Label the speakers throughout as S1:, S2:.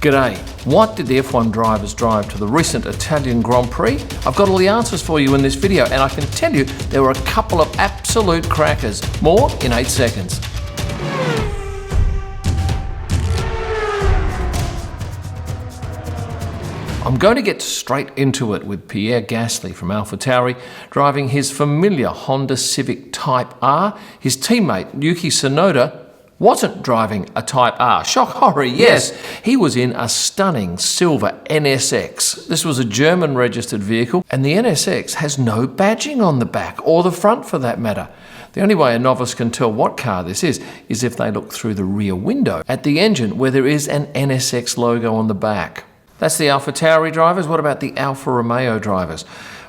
S1: G'day. What did the F1 drivers drive to the recent Italian Grand Prix? I've got all the answers for you in this video, and I can tell you there were a couple of absolute crackers. More in 8 seconds. I'm going to get straight into it with Pierre Gasly from Alfa Tauri driving his familiar Honda Civic Type R. His teammate Yuki Tsunoda wasn't driving a Type R. Shock horror, yes. He was in a stunning silver NSX. This was a German registered vehicle, and the NSX has no badging on the back, or the front for that matter. The only way a novice can tell what car this is if they look through the rear window at the engine where there is an NSX logo on the back. That's the Alfa Tauri drivers. What about the Alfa Romeo drivers?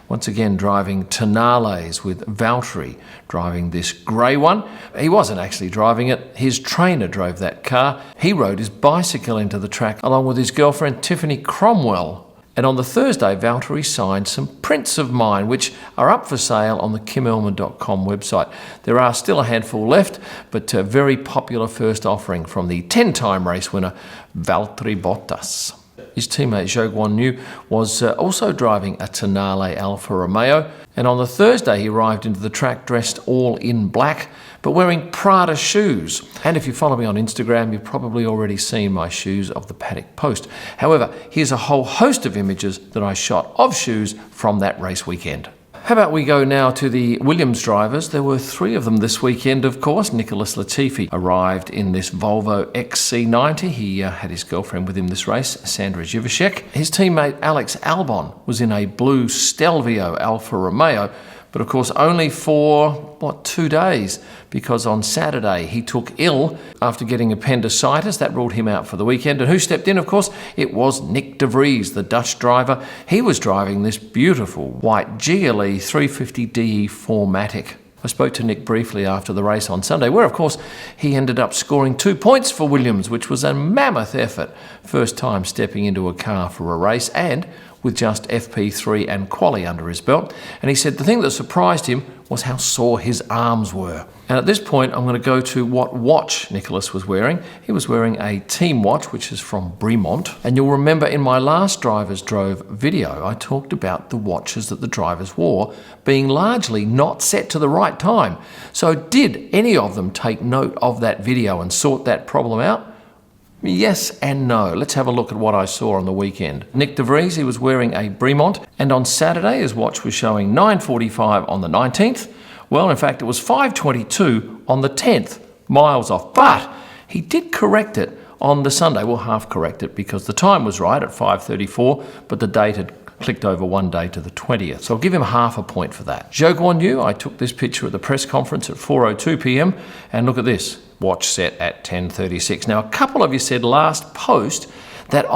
S1: Once again driving Tonales with Valtteri driving this grey one. He wasn't actually driving it, his trainer drove that car. He rode his bicycle into the track along with his girlfriend Tiffany Cromwell. And on the Thursday, Valtteri signed some prints of mine, which are up for sale on the kimelman.com website. There are still a handful left, but a very popular first offering from the 10-time race winner, Valtteri Bottas. His teammate Zhou Guanyu was also driving a Tonale Alfa Romeo, and on the Thursday he arrived into the track dressed all in black, but wearing Prada shoes. And if you follow me on Instagram, you've probably already seen my shoes of the paddock post. However, here's a whole host of images that I shot of shoes from that race weekend. How about we go now to the Williams drivers? There were 3 of them this weekend, of course. Nicholas Latifi arrived in this Volvo XC90. He had his girlfriend with him this race, Sandra Zivacek. His teammate Alex Albon was in a blue Stelvio Alfa Romeo, but of course only for, 2 days, because on Saturday he took ill after getting appendicitis. That ruled him out for the weekend. And who stepped in, of course? It was Nyck De Vries, the Dutch driver. He was driving this beautiful white GLE 350DE 4MATIC. I spoke to Nick briefly after the race on Sunday, where, of course, he ended up scoring 2 points for Williams, which was a mammoth effort. First time stepping into a car for a race, and with just FP3 and quali under his belt. And he said the thing that surprised him was how sore his arms were. And at this point, I'm going to go to what watch Nicholas was wearing. He was wearing a team watch, which is from Bremont. And you'll remember in my last Drivers Drove video, I talked about the watches that the drivers wore being largely not set to the right time. So did any of them take note of that video and sort that problem out? Yes and no. Let's have a look at what I saw on the weekend. Nyck De Vries, he was wearing a Bremont, and on Saturday his watch was showing 9:45 on the 19th. Well, in fact, it was 5:22 on the 10th, miles off. But he did correct it on the Sunday. Well, half correct it because the time was right at 5:34, but the date had clicked over 1 day to the 20th. So I'll give him half a point for that. Zhou Guanyu, I took this picture at the press conference at 4:02 p.m. and look at this. Watch set at 10:36. Now, a couple of you said last post that,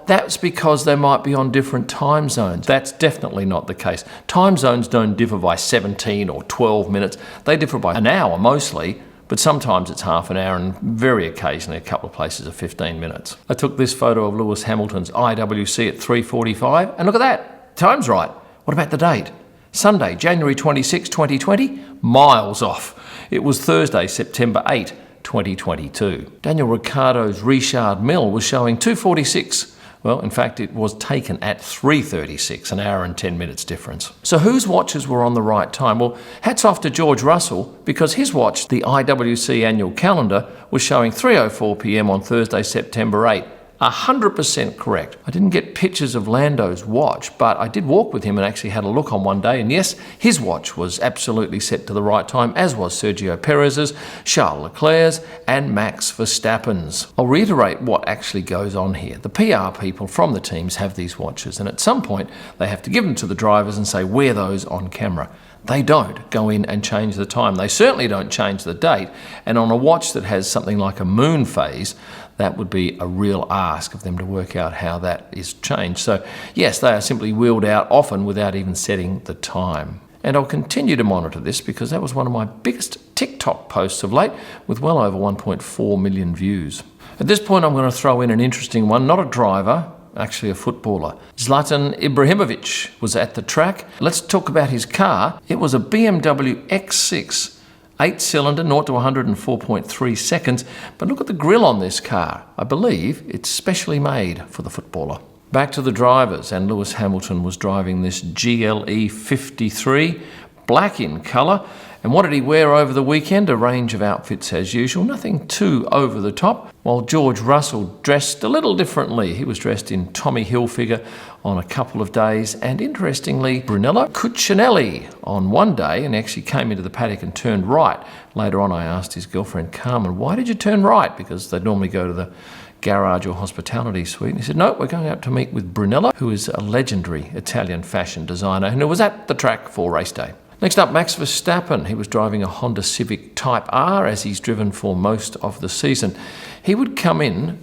S1: that's because they might be on different time zones. That's definitely not the case. Time zones don't differ by 17 or 12 minutes. They differ by an hour mostly, but sometimes it's half an hour and very occasionally a couple of places are 15 minutes. I took this photo of Lewis Hamilton's IWC at 3:45, and look at that. Time's right. What about the date? Sunday, January 26, 2020, miles off. It was Thursday, September 8, 2022. Daniel Ricciardo's Richard Mille was showing 2:46. Well, in fact, it was taken at 3:36, an hour and 10 minutes difference. So whose watches were on the right time? Well, hats off to George Russell, because his watch, the IWC annual calendar, was showing 3:04 p.m. on Thursday, September 8. 100% correct. I didn't get pictures of Lando's watch, but I did walk with him and actually had a look on one day, and yes, his watch was absolutely set to the right time, as was Sergio Perez's, Charles Leclerc's, and Max Verstappen's. I'll reiterate what actually goes on here. The PR people from the teams have these watches, and at some point they have to give them to the drivers and say, wear those on camera. They don't go in and change the time. They certainly don't change the date. And on a watch that has something like a moon phase, that would be a real ask of them to work out how that is changed. So yes, they are simply wheeled out often without even setting the time. And I'll continue to monitor this because that was one of my biggest TikTok posts of late, with well over 1.4 million views. At this point, I'm going to throw in an interesting one, not a driver, actually a footballer. Zlatan Ibrahimovic was at the track. Let's talk about his car. It was a BMW X6 8-cylinder, 0 to 100 in 4.3 seconds. But look at the grille on this car. I believe it's specially made for the footballer. Back to the drivers, and Lewis Hamilton was driving this GLE 53, black in colour. And what did he wear over the weekend? A range of outfits as usual, nothing too over the top. While George Russell dressed a little differently. He was dressed in Tommy Hilfiger on a couple of days, and interestingly, Brunello Cucinelli on one day, and actually came into the paddock and turned right. Later on I asked his girlfriend Carmen, why did you turn right? Because they'd normally go to the garage or hospitality suite. And he said, no, we're going out to meet with Brunello, who is a legendary Italian fashion designer and who was at the track for race day. Next up, Max Verstappen. He was driving a Honda Civic Type R, as he's driven for most of the season. He would come in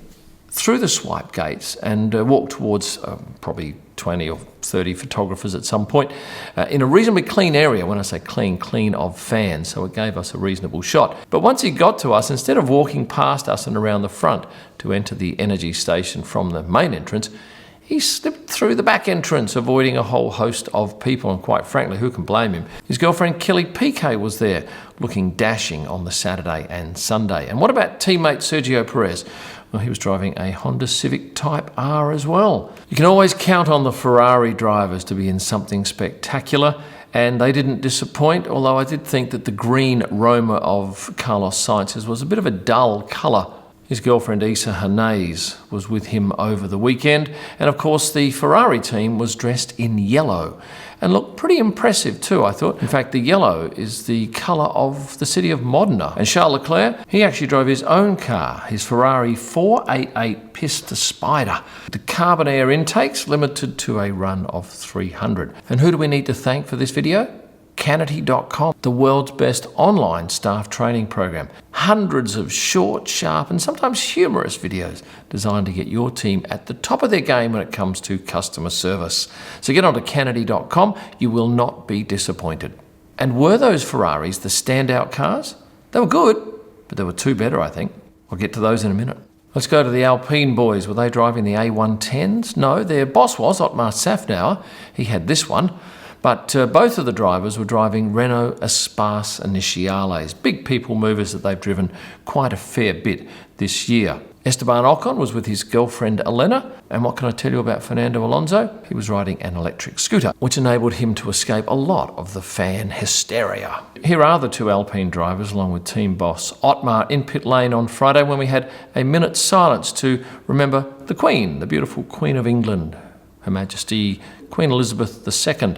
S1: through the swipe gates and walk towards probably 20 or 30 photographers at some point in a reasonably clean area. When I say clean, clean of fans, so it gave us a reasonable shot. But once he got to us, instead of walking past us and around the front to enter the energy station from the main entrance, he slipped through the back entrance, avoiding a whole host of people, and quite frankly, who can blame him? His girlfriend Kelly Piquet was there, looking dashing on the Saturday and Sunday. And what about teammate Sergio Perez? Well, he was driving a Honda Civic Type R as well. You can always count on the Ferrari drivers to be in something spectacular, and they didn't disappoint, although I did think that the green Roma of Carlos Sainz was a bit of a dull colour. His girlfriend Isa Hanez was with him over the weekend, and of course the Ferrari team was dressed in yellow and looked pretty impressive too, I thought. In fact, the yellow is the colour of the city of Modena. And Charles Leclerc, he actually drove his own car, his Ferrari 488 Pista Spider. The carbon air intakes limited to a run of 300. And who do we need to thank for this video? Canity.com, the world's best online staff training program. Hundreds of short, sharp, and sometimes humorous videos designed to get your team at the top of their game when it comes to customer service. So get onto Canity.com, you will not be disappointed. And were those Ferraris the standout cars? They were good, but there were two better, I think. I'll get to those in a minute. Let's go to the Alpine boys. Were they driving the A110s? No, their boss was Otmar Safnauer. He had this one. But both of the drivers were driving Renault Espace Initiales, big people movers that they've driven quite a fair bit this year. Esteban Ocon was with his girlfriend Elena, and what can I tell you about Fernando Alonso? He was riding an electric scooter, which enabled him to escape a lot of the fan hysteria. Here are the two Alpine drivers, along with team boss Otmar, in pit lane on Friday when we had a minute's silence to remember the Queen, the beautiful Queen of England, Her Majesty Queen Elizabeth II.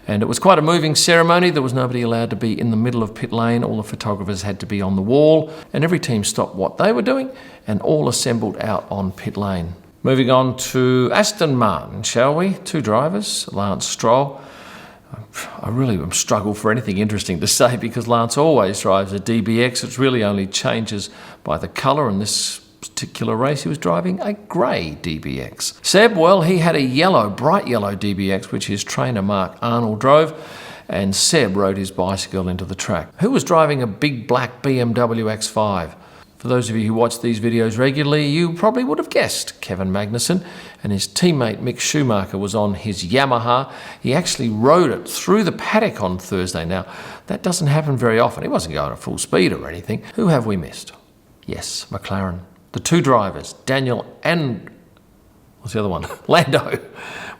S1: And it was quite a moving ceremony. There was nobody allowed to be in the middle of pit lane. All the photographers had to be on the wall, and every team stopped what they were doing and all assembled out on pit lane. Moving on to Aston Martin, shall we? Two drivers, Lance Stroll. I really struggle for anything interesting to say because Lance always drives a DBX. It really only changes by the colour, and this particular race he was driving a grey DBX. Seb, well, he had a yellow, bright yellow DBX which his trainer Mark Arnold drove, and Seb rode his bicycle into the track. Who was driving a big black BMW X5? For those of you who watch these videos regularly, you probably would have guessed Kevin Magnuson, and his teammate Mick Schumacher was on his Yamaha. He actually rode it through the paddock on Thursday. Now, that doesn't happen very often. He wasn't going at full speed or anything. Who have we missed? Yes, McLaren. The two drivers, Daniel and, what's the other one? Lando,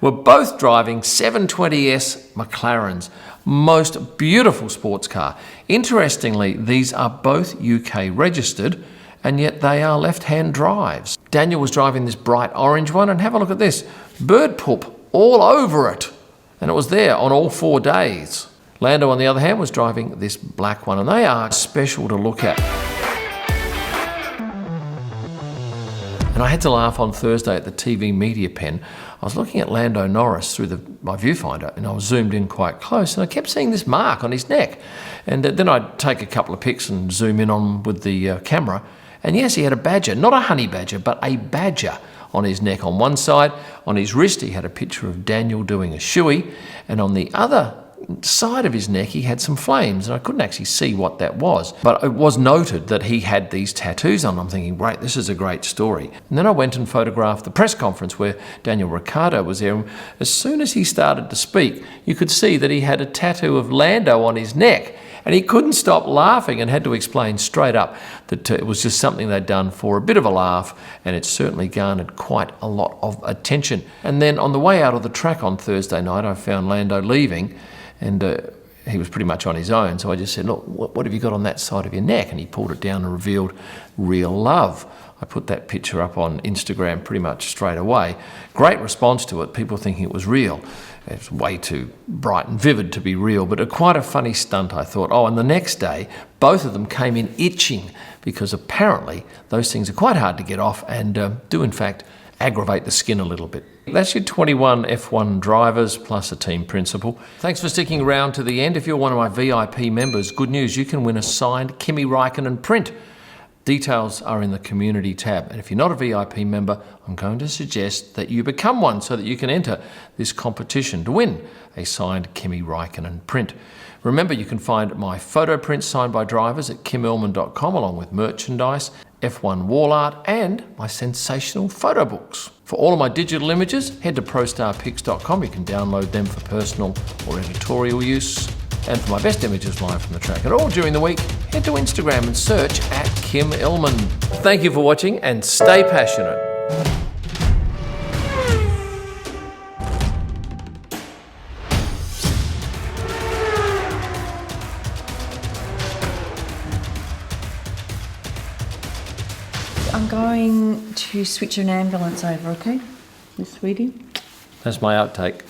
S1: were both driving 720S McLarens. Most beautiful sports car. Interestingly, these are both UK registered, and yet they are left-hand drives. Daniel was driving this bright orange one, and have a look at this. Bird poop all over it. And it was there on all 4 days. Lando, on the other hand, was driving this black one, and they are special to look at. And I had to laugh on Thursday at the TV media pen. I was looking at Lando Norris through my viewfinder, and I was zoomed in quite close, and I kept seeing this mark on his neck. And then I'd take a couple of pics and zoom in on with the camera. And yes, he had a badger, not a honey badger, but a badger on his neck on one side. On his wrist, he had a picture of Daniel doing a shoey, and on the other side of his neck he had some flames, and I couldn't actually see what that was, but it was noted that he had these tattoos on. I'm thinking, great, this is a great story. And then I went and photographed the press conference where Daniel Ricciardo was there, and as soon as he started to speak, you could see that he had a tattoo of Lando on his neck, And he couldn't stop laughing and had to explain straight up that it was just something they'd done for a bit of a laugh, and it certainly garnered quite a lot of attention. And then on the way out of the track on Thursday night, I found Lando leaving, and he was pretty much on his own. So I just said, look, what have you got on that side of your neck? And he pulled it down and revealed real love. I put that picture up on Instagram pretty much straight away. Great response to it, people thinking it was real. It's way too bright and vivid to be real, but quite a funny stunt, I thought. Oh, and the next day, both of them came in itching, because apparently those things are quite hard to get off and do, in fact, aggravate the skin a little bit. That's your 21 F1 drivers plus a team principal. Thanks for sticking around to the end. If you're one of my VIP members, good news, you can win a signed Kimi Räikkönen print. Details are in the community tab. And if you're not a VIP member, I'm going to suggest that you become one so that you can enter this competition to win a signed Kimi Räikkönen print. Remember, you can find my photo prints signed by drivers at kimillman.com, along with merchandise, F1 wall art, and my sensational photo books. For all of my digital images, head to prostarpics.com. You can download them for personal or editorial use. And for my best images live from the track and all during the week, head to Instagram and search at Kim Illman. Thank you for watching, and stay passionate.
S2: I'm going to switch an ambulance over, okay? Yes, sweetie?
S1: That's my outtake.